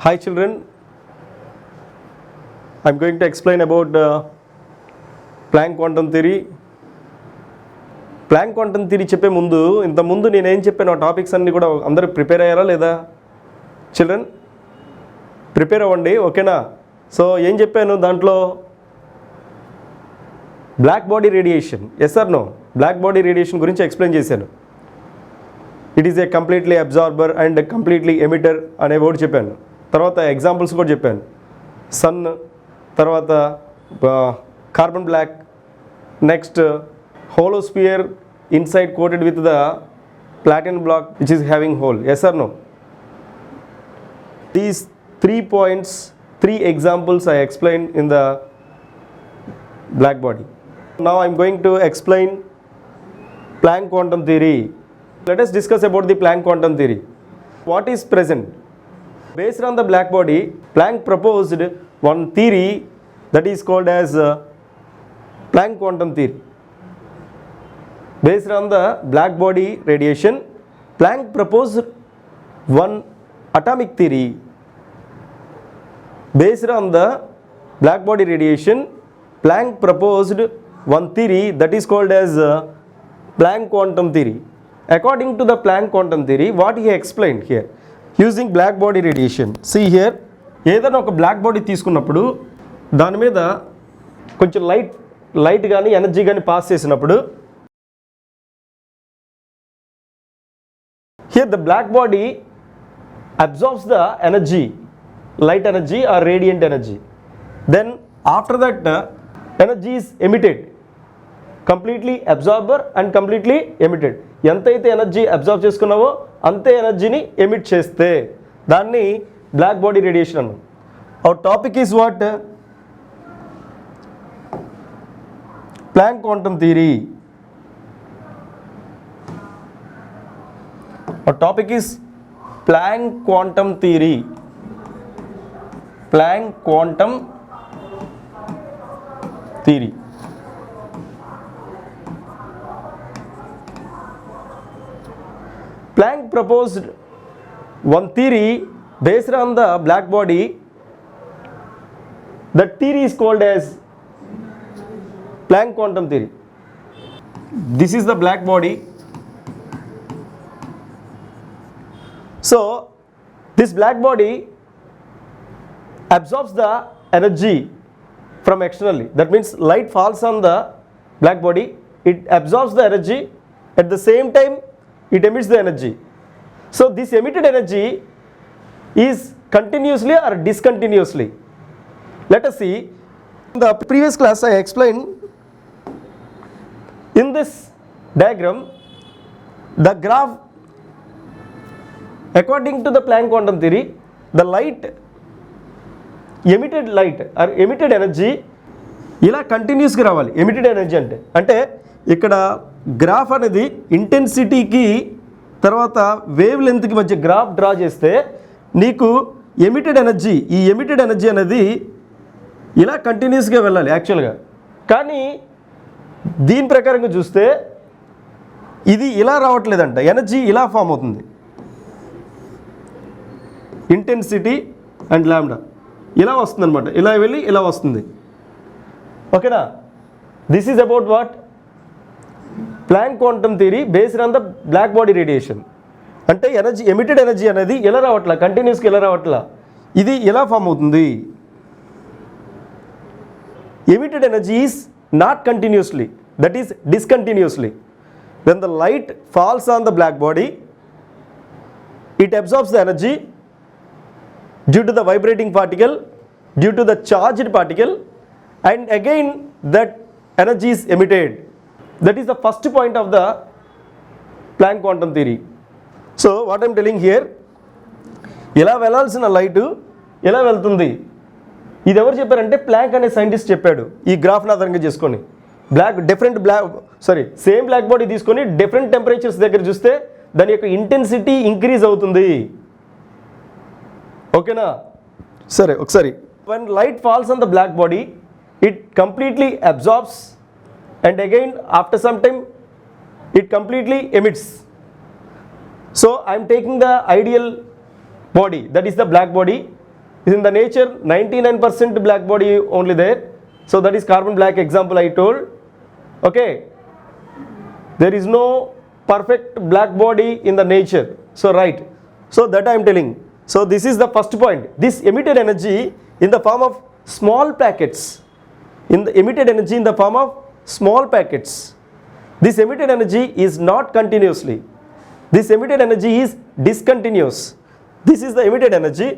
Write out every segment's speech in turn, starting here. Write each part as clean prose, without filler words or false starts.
Hi children, I am going to explain about Planck quantum theory. Planck quantum theory చెప్పే ముందు ఇంతకుముందు నేనేం చెప్పాను ఆ టాపిక్స్ అన్నీ కూడా అందరూ ప్రిపేర్ అయ్యారా లేదా? చిల్డ్రన్ ప్రిపేర్ అవ్వండి, ఓకేనా? సో ఏం చెప్పాను దాంట్లో? Black body radiation, yes or no? Black body radiation గురించి ఎక్స్ప్లెయిన్ చేశాను. It is a completely absorber and completely emitter అనే వర్డ్ చెప్పాను. తర్వాత ఎగ్జాంపుల్స్ కూడా చెప్పాను. సన్, తర్వాత carbon black, next hollow sphere inside coated with the platinum block which is having hole, yes or no? These 3 points, 3 examples I explained in the black body. Now I am going to explain Planck quantum theory. Let us discuss about the Planck quantum theory. What is present? Based on the black body, Planck proposed one theory that is called as Planck quantum theory. Based on the black body radiation, Planck proposed one atomic theory. Based on the black body radiation, Planck proposed one theory that is called as Planck quantum theory. According to the Planck quantum theory, what he explained here, using black body radiation. See here, ఏదైనా ఒక black body తీసుకున్నప్పుడు దాని మీద కొంచెం light కానీ energy కానీ pass చేసినప్పుడు, here the black body absorbs the energy, light energy or radiant energy. Then after that energy is emitted, completely absorber and completely emitted. ఎంతైతే ఎనర్జీ అబ్జార్బ్ చేసుకున్నావో అంతే ఎనర్జీని ఎమిట్ చేస్తే దాన్ని బ్లాక్ బాడీ రేడియేషన్ అన్నాం. Our topic is what? Planck quantum theory. Our topic is Planck quantum theory. Planck quantum theory. Planck proposed one theory based on the black body. That theory is called as Planck quantum theory. This is the black body. So this black body absorbs the energy from externally. That means light falls on the black body, it absorbs the energy, at the same time it emits the energy. So this emitted energy is continuously or discontinuously. Let us see. In the previous class I explained in this diagram the graph. According to the Planck quantum theory, the emitted light or emitted energy ఇలా కంటిన్యూస్గా రావాలి. Emitted energy అంటే ఇక్కడ graph అనేది ఇంటెన్సిటీకి తర్వాత wave లెంత్కి మధ్య graph draw చేస్తే నీకు ఎమిటెడ్ ఎనర్జీ, ఈ ఎమిటెడ్ ఎనర్జీ అనేది ఇలా కంటిన్యూస్గా వెళ్ళాలి యాక్చువల్గా. కానీ దీని ప్రకారంగా చూస్తే ఇది ఇలా రావట్లేదంట, ఎనర్జీ ఇలా ఫామ్ అవుతుంది. ఇంటెన్సిటీ అండ్ లాంబ్డా ఇలా వస్తుంది అనమాట, ఇలా వెళ్ళి ఇలా వస్తుంది. ఓకేనా? This is about what? Planck quantum theory based on the black body radiation. అంటే ఎనర్జీ, ఎమిటెడ్ ఎనర్జీ అనేది ఎలా రావట్లా, కంటిన్యూస్గా ఎలా రావట్లా, ఇది ఎలా ఫామ్ అవుతుంది. Emitted energy is not continuously, that is discontinuously. When the light falls on the black body, it absorbs the energy due to the vibrating particle, due to the charged particle, and again that energy is emitted. That is the first point of the Planck quantum theory. So what I am telling here, ఎలా వెళ్ళాల్సిన light ఎలా వెళ్తుంది, ఇది ఎవరు చెప్పారంటే Planck అనే scientist చెప్పాడు. ఈ గ్రాఫ్ని ఆధారంగా చేసుకొని సేమ్ బ్లాక్ బాడీ తీసుకొని డిఫరెంట్ టెంపరేచర్స్ దగ్గర చూస్తే దాని యొక్క ఇంటెన్సిటీ ఇంక్రీజ్ అవుతుంది. ఓకేనా? సరే ఒకసారి. when light falls on the black body, it completely absorbs and again after some time it completely emits. So I am taking the ideal body, that is the black body. is in the nature 99% black body only there. So that is carbon black example I told. Okay, there is no perfect black body in the nature. So right, so that I am telling. So this is the first point. This emitted energy in the form of small packets, emitted energy in the form of small packets. This emitted energy is not continuously. This emitted energy is discontinuous. This is the emitted energy.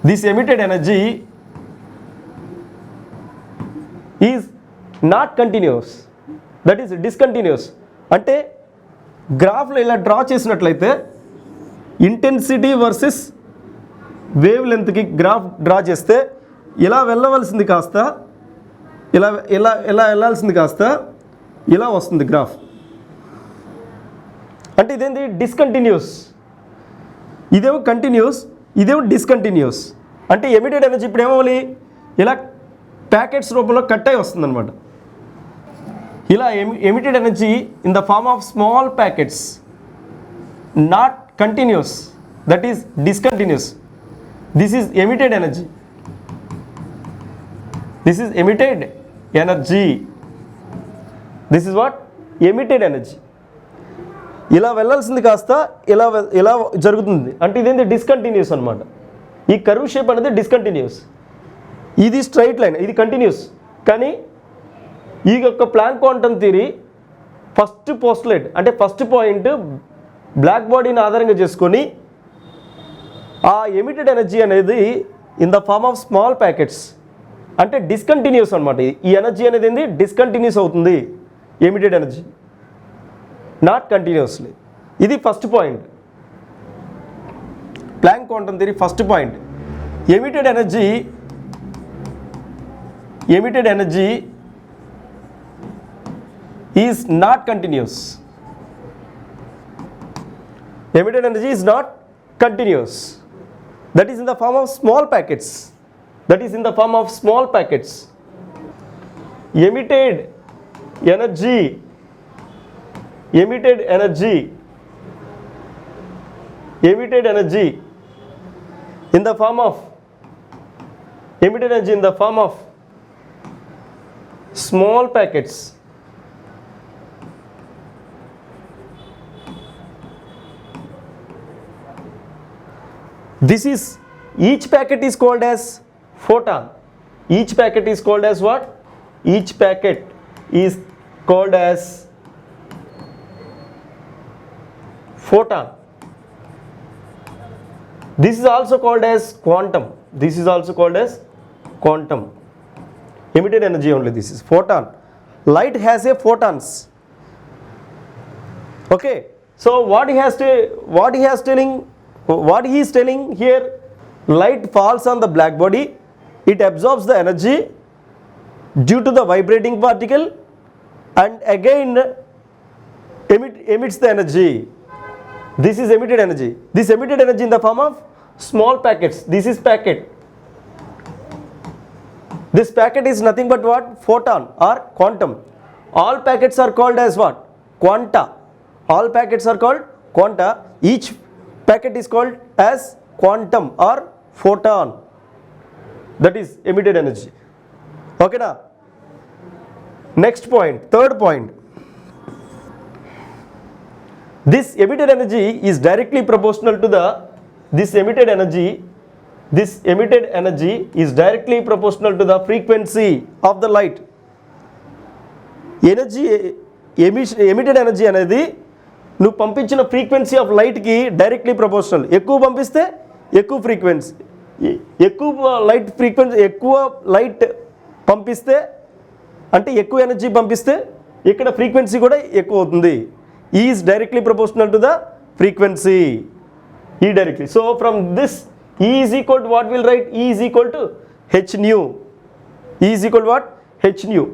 This emitted energy is not continuous. That is discontinuous. అంటే గ్రాఫ్లో ఇలా draw చేసినట్లయితే intensity versus wave లెంత్కి graph draw చేస్తే ఇలా వెళ్ళవలసింది కాస్త ఇలా ఇలా ఇలా వెళ్ళాల్సింది కాస్త ఇలా వస్తుంది గ్రాఫ్. అంటే ఇదేంటి డిస్కంటిన్యూస్, ఇదేమో కంటిన్యూస్, ఇదేమో డిస్కంటిన్యూస్. అంటే ఎమిటెడ్ ఎనర్జీ ఇప్పుడు ఏమవ్వాలి, ఇలా ప్యాకెట్స్ రూపంలో కట్ అయి వస్తుంది అనమాట. ఇలా emitted energy in the form of small packets, not continuous, that is discontinuous. This is emitted energy. This is emitted energy. This is what emitted energy. ఇలా వెళ్ళాల్సింది కాస్త ఇలా ఇలా జరుగుతుంది. అంటే ఇదేంటి డిస్కంటిన్యూస్ అనమాట. ఈ కర్వ్ షేప్ అనేది డిస్కంటిన్యూస్. ఇది స్ట్రైట్ లైన్, ఇది కంటిన్యూస్. కానీ ఈ యొక్క Planck quantum theory first postulate అంటే ఫస్ట్ పాయింట్ బ్లాక్ బాడీని ఆధారంగా చేసుకొని ఆ ఎమిటెడ్ ఎనర్జీ అనేది in the form of small packets అంటే డిస్కంటిన్యూస్ అనమాట. ఈ ఎనర్జీ అనేది ఏంది డిస్కంటిన్యూస్ అవుతుంది, ఎమిటెడ్ ఎనర్జీ, నాట్ కంటిన్యూస్లీ. ఇది first point, Planck quantum theory first point. Emitted energy is not continuous. Emitted energy is not continuous. That is in the form of small packets. That is in the form of small packets. Emitted energy in the form of small packets. This is, each packet is called as photon. Each packet is called as what? Each packet is called as photon. This is also called as quantum. This is also called as quantum. Emitted energy only, this is photon. Light has a photons. Okay, so what he is telling here, light falls on the black body, it absorbs the energy due to the vibrating particle and again emits the energy. This is emitted energy. This emitted energy in the form of small packets. This is packet. This packet is nothing but what? Photon or quantum. All packets are called as what? Quanta. All packets are called quanta. Each packet is called as quantum or photon. That is emitted energy. Okay na? Next point, third point. This emitted energy is directly proportional to the is directly proportional to the frequency of the light. Emitted energy అనేది నువ్వు పంపించిన frequency of లైట్కి directly proportional. ఎక్కువ పంపిస్తే ఎక్కువ frequency, ఎక్కువ light పంపిస్తే అంటే ఎక్కువ ఎనర్జీ పంపిస్తే ఇక్కడ ఫ్రీక్వెన్సీ కూడా ఎక్కువ అవుతుంది. Is directly proportional to the frequency. E directly. So from this E is equal to what we'll write? E is equal to h nu. E is equal to what? H nu.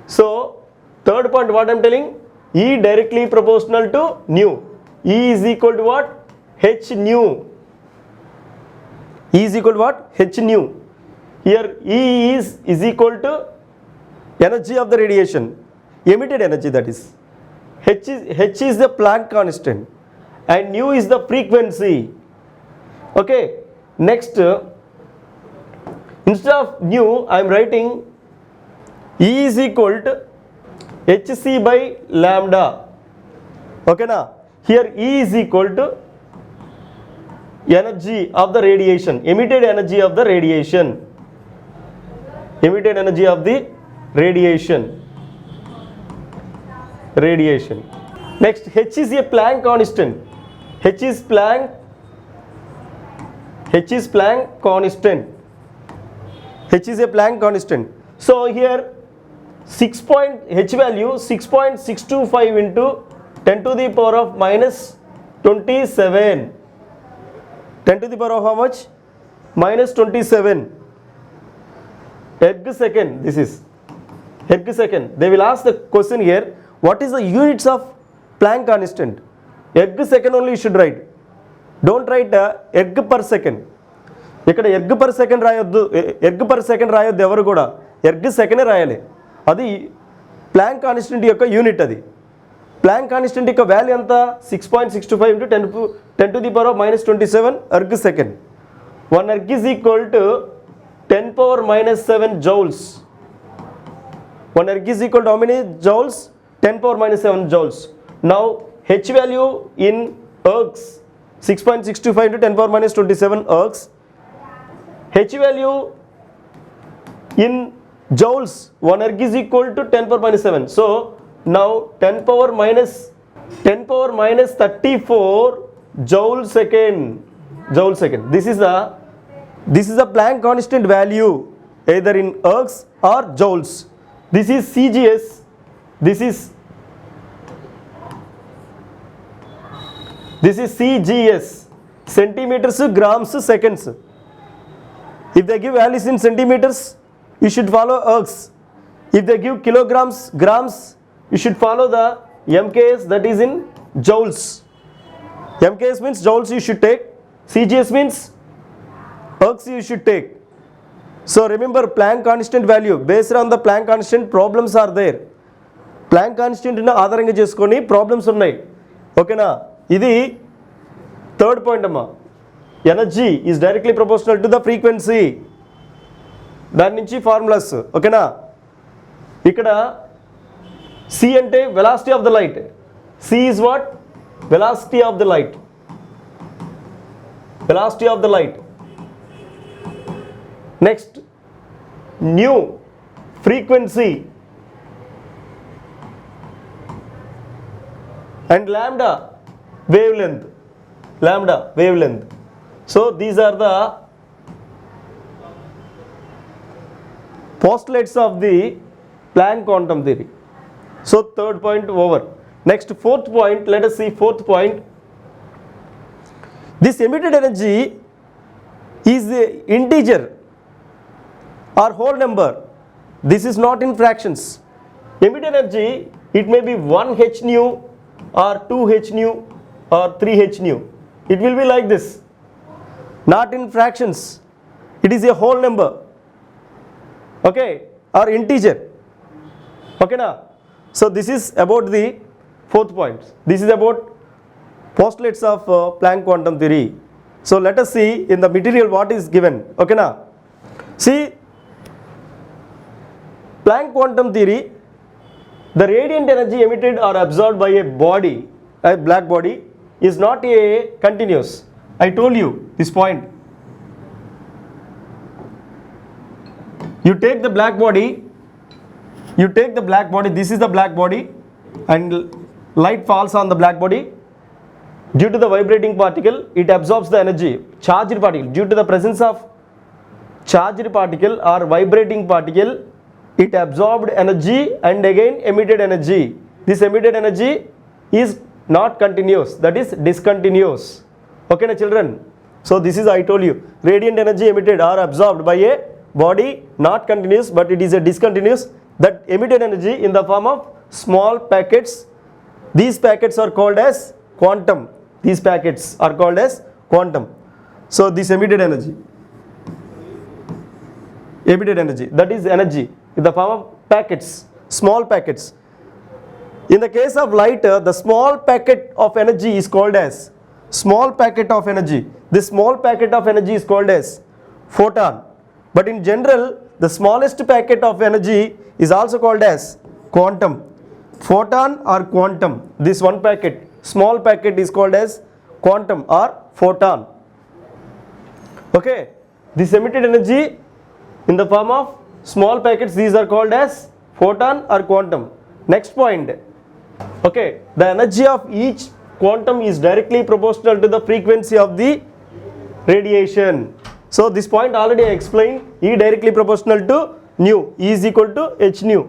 So third point what I'm telling, E directly proportional to nu. E is equal to what? H nu. E is equal to what? H nu. Here E is equal to energy of the radiation, emitted energy, that is. H is the Planck constant. and nu is the frequency. Okay, next instead of nu I am writing E is equal to hc by lambda. Okay na, here E is equal to energy of the radiation, emitted energy of the radiation, emitted energy of the radiation. Next, h is a Planck constant. H is Planck constant. H is a Planck constant. So here H value 6.625 into 10 to the power of minus 27. 10 to the power of how much? Minus 27 erg second. This is erg second. They will ask the question here, what is the units of Planck constant? Erg second only you should write. Don't write erg per second. ఇక్కడ erg per second రాయొద్దు, erg per second రాయొద్దు ఎవరు కూడా, erg సెకండే రాయాలి. అది Planck constant యొక్క యూనిట్. అది ప్లాంక్ కాన్స్టెంట్ యొక్క వాల్యూ ఎంత? 6.625 into 10 to the power of minus 27 erg second. 1 erg is equal to 10 power minus 7 joules. 1 erg is equal to how many joules? 10 power minus 7 joules. Now H value in ergs 6.625 into 10 power minus 27 ergs. H value in joules, 1 erg is equal to 10 power minus 7. So now 10 power minus 34 joule second. This is the Planck constant value either in ergs or joules. This is CGS. This is CGS, centimeters, grams, seconds. If they give values in centimeters, you should follow ergs. If they give kilograms, grams, you should follow the MKS, that is in joules. MKS means joules you should take. CGS means ergs you should take. So remember Planck constant value, based on the Planck constant problems are there. Planck constant ని ఆధారంగా చేసుకొని problems ఉన్నాయి. ఓకేనా, ఇది third point అమ్మా. Energy is directly proportional to the frequency. దాని నుంచి formulas. ఓకేనా, ఇక్కడ C అంటే velocity of the light. C is what? Velocity of the light. Velocity of the light. Next, nu, frequency, and lambda, wavelength. Lambda, wavelength. So these are the postulates of the Planck quantum theory. So third point over. Next, fourth point, let us see fourth point. This emitted energy is a integer or whole number. This is not in fractions. Emitted energy, it may be 1 h nu or 2 h nu or 3 h nu. It will be like this, not in fractions. It is a whole number, okay, or integer. Okay na? So this is about the fourth point. This is about postulates of Planck quantum theory. So let us see in the material what is given. Okay na? See, Planck quantum theory, the radiant energy emitted or absorbed by a body, a black body, is not a continuous. I told you this point. You take the black body, this is the black body, and light falls on the black body. Due to the vibrating particle, it absorbs the energy. Charged particle, due to the presence of charged particle or vibrating particle, it absorbed energy and again emitted energy. This emitted energy is not continuous, that is discontinuous. Okay na children? So this is, I told you, radiant energy emitted or absorbed by a body, not continuous, but it is a discontinuous. That emitted energy in the form of small packets. These packets are called as quantum. These packets are called as quantum. So this emitted energy, that is energy in the form of packets, small packets. In the case of light, the small packet of energy is called as small packet of energy. This small packet of energy is called as photon. But in general, the smallest packet of energy is also called as quantum. Photon or quantum. This one packet, small packet, is called as quantum or photon. Okay, this emitted energy in the form of small packets, these are called as photon or quantum. Next point. Okay, the energy of each quantum is directly proportional to the frequency of the radiation. So this point already I explained. E directly proportional to nu. E is equal to h nu.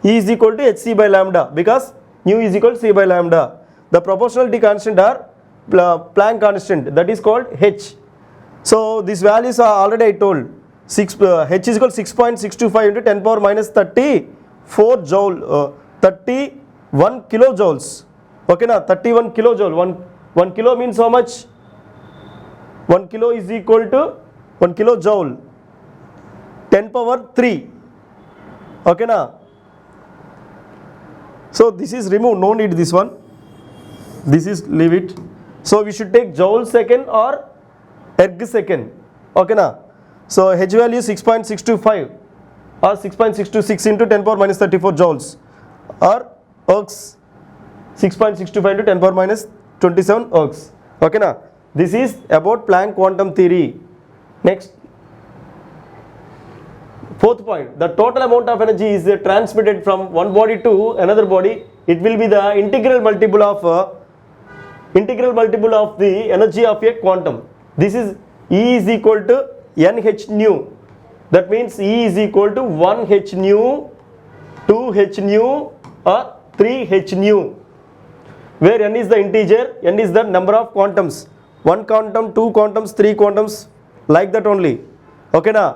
E is equal to hc by lambda because nu is equal to c by lambda. The proportionality constant are Planck constant, that is called h. So these values are already I told. H is equal to 6.625 into 10 power minus 34 joule, 31 kilojoules. Okay na, 31 kilojoule. 1 kilo means how much? 1 kilo is equal to 1 kilojoule, 10 power 3. Okay na. So this is removed, no need this one. This is leave it. So we should take joule second or erg second. Okay na. So H value 6.625 or 6.626 into 10 power minus 34 joules or ergs 6.625 into 10 power minus 27 ergs. Okay na. This is about Planck quantum theory. Next, fourth point, the total amount of energy is transmitted from one body to another body. It will be the integral multiple of the energy of a quantum. This is E is equal to nh nu. That means E is equal to 1h nu, 2h nu or 3h nu, where n is the integer, n is the number of quantums. 1 quantum, 2 quantums, 3 quantums, like that only. Okay na.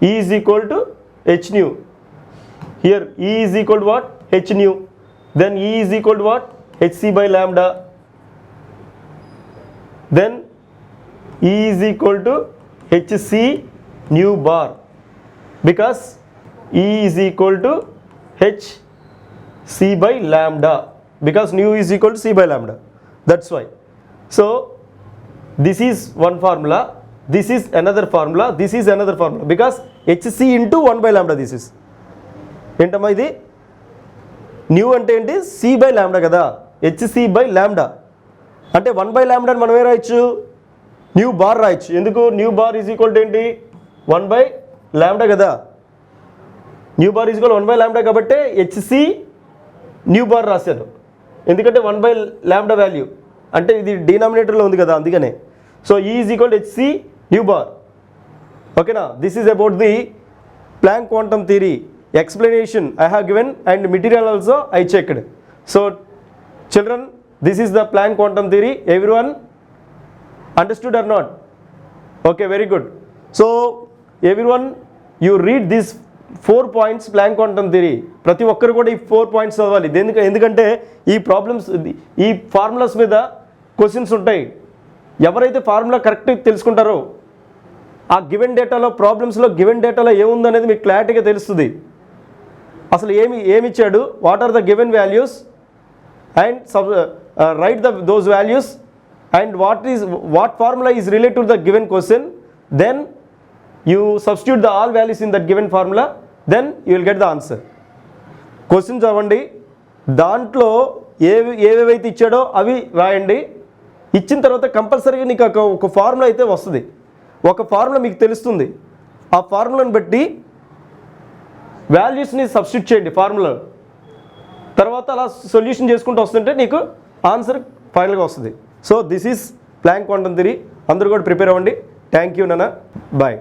E is equal to h nu. Here E is equal to what? H nu. Then E is equal to what? hc by lambda. Then E is equal to hc nu bar because E is equal to hc by lambda because nu is equal to c by lambda. That's why. So this is one formula, this is another formula, this is another formula because hc into 1 by lambda this is. ఏంటమ్మా ఇది? New అంటే ఏంటి? c by lambda కదా, hc by lambda అంటే 1 by lambda అని మనం ఏ రాయొచ్చు? New bar రాయొచ్చు. ఎందుకు? New bar is equal to ఏంటి? 1 by lambda కదా. New bar is equal 1 by lambda కాబట్టి hc న్యూ బార్ రాశాను. ఎందుకంటే 1 by lambda వాల్యూ అంటే ఇది డినామినేటర్లో ఉంది కదా, అందుకనే. So E is equal to hc nu bar. ఓకేనా. This is about the Planck quantum theory. Explanation I have given and material also I checked. So children, this is the Planck quantum theory. Everyone understood or not? Okay, very good. So everyone, you read these 4 points Planck quantum theory. ప్రతి ఒక్కరు కూడా ఈ 4 points చదవాలి. ఎందుకంటే ఈ problems, ఈ formulas మీద questions ఉంటాయి. ఎవరైతే ఫార్ములా కరెక్ట్ తెలుసుకుంటారో ఆ గివెన్ డేటాలో, ప్రాబ్లమ్స్లో గివెన్ డేటాలో ఏముందనేది మీకు క్లారిటీగా తెలుస్తుంది. అసలు ఏమి ఇచ్చాడు, what are the given values and write those values and what formula is related to the given question, then you substitute the all values in that given formula, then you will get the answer. Question చదవండి, దాంట్లో ఏవేవైతే ఇచ్చాడో అవి రాయండి. ఇచ్చిన తర్వాత కంపల్సరీగా నీకు ఒక ఫార్ములా అయితే వస్తుంది. ఒక ఫార్ములా మీకు తెలుస్తుంది. ఆ ఫార్ములాని బట్టి వాల్యూస్ని సబ్స్టిట్యూట్ చేయండి ఫార్ములా. తర్వాత అలా సొల్యూషన్ చేసుకుంటూ వస్తుంటే నీకు ఆన్సర్ ఫైనల్గా వస్తుంది. So this is Planck quantum theory. అందరూ కూడా ప్రిపేర్ అవ్వండి. థ్యాంక్ యూ నాన్న, బాయ్.